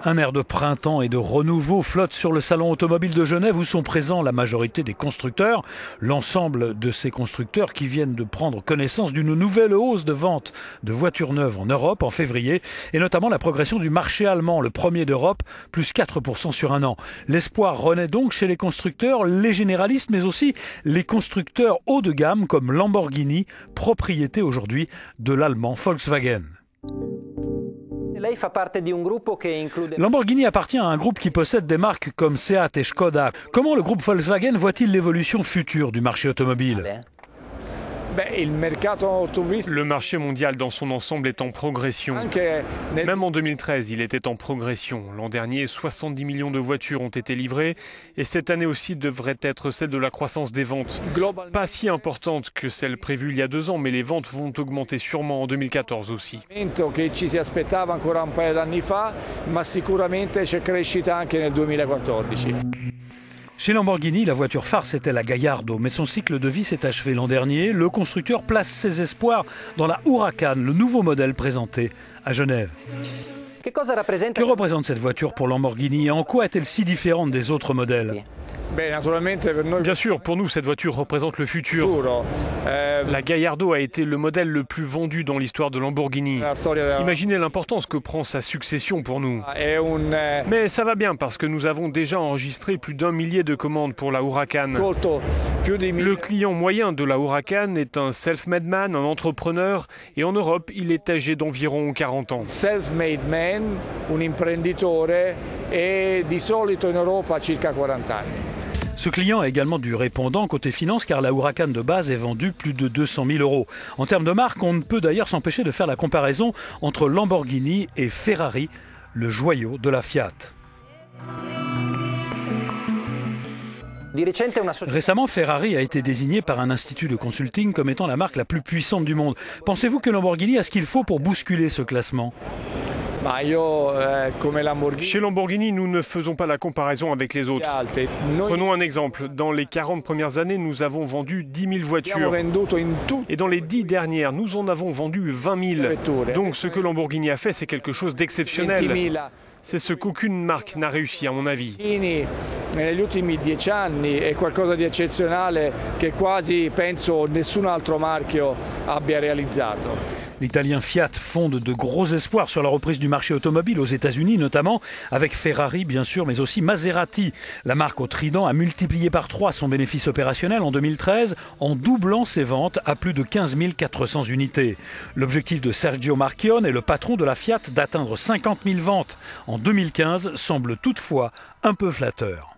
Un air de printemps et de renouveau flotte sur le salon automobile de Genève où sont présents la majorité des constructeurs. L'ensemble de ces constructeurs qui viennent de prendre connaissance d'une nouvelle hausse de vente de voitures neuves en Europe en février et notamment la progression du marché allemand, le premier d'Europe, plus 4% sur un an. L'espoir renaît donc chez les constructeurs, les généralistes mais aussi les constructeurs haut de gamme comme Lamborghini, propriété aujourd'hui de l'allemand Volkswagen. Lamborghini appartient à un groupe qui possède des marques comme Seat et Skoda. Comment le groupe Volkswagen voit-il l'évolution future du marché automobile ? Le marché mondial dans son ensemble est en progression. Même en 2013, il était en progression. L'an dernier, 70 millions de voitures ont été livrées et cette année aussi devrait être celle de la croissance des ventes. Pas si importante que celle prévue il y a 2 ans, mais les ventes vont augmenter sûrement en 2014 aussi. Chez Lamborghini, la voiture phare c'était la Gallardo, mais son cycle de vie s'est achevé l'an dernier. Le constructeur place ses espoirs dans la Huracan, le nouveau modèle présenté à Genève. Que représente cette voiture pour Lamborghini et en quoi est-elle si différente des autres modèles ? Bien sûr, pour nous, cette voiture représente le futur. La Gallardo a été le modèle le plus vendu dans l'histoire de Lamborghini. Imaginez l'importance que prend sa succession pour nous. Mais ça va bien parce que nous avons déjà enregistré plus d'1 millier de commandes pour la Huracan. Le client moyen de la Huracan est un self-made man, un entrepreneur, et en Europe, il est âgé d'environ 40 ans. Self-made man, un imprenditore, et di solito in Europa circa 40 anni. Ce client est également du répondant côté finance car la Huracan de base est vendue plus de 200 000 €. En termes de marque, on ne peut d'ailleurs s'empêcher de faire la comparaison entre Lamborghini et Ferrari, le joyau de la Fiat. Récemment, Ferrari a été désigné par un institut de consulting comme étant la marque la plus puissante du monde. Pensez-vous que Lamborghini a ce qu'il faut pour bousculer ce classement ? Chez Lamborghini, nous ne faisons pas la comparaison avec les autres. Prenons un exemple. Dans les 40 premières années, nous avons vendu 10 000 voitures. Et dans les 10 dernières, nous en avons vendu 20 000. Donc ce que Lamborghini a fait, c'est quelque chose d'exceptionnel. C'est ce qu'aucune marque n'a réussi, à mon avis. Negli ultimi 10 anni è qualcosa di eccezionale che quasi penso nessun altro marchio abbia realizzato. L'Italien Fiat fonde de gros espoirs sur la reprise du marché automobile aux États-Unis notamment, avec Ferrari bien sûr, mais aussi Maserati. La marque au trident a multiplié par 3 son bénéfice opérationnel en 2013 en doublant ses ventes à plus de 15 400 unités. L'objectif de Sergio Marchionne, le patron de la Fiat, d'atteindre 50 000 ventes en 2015 semble toutefois un peu flatteur.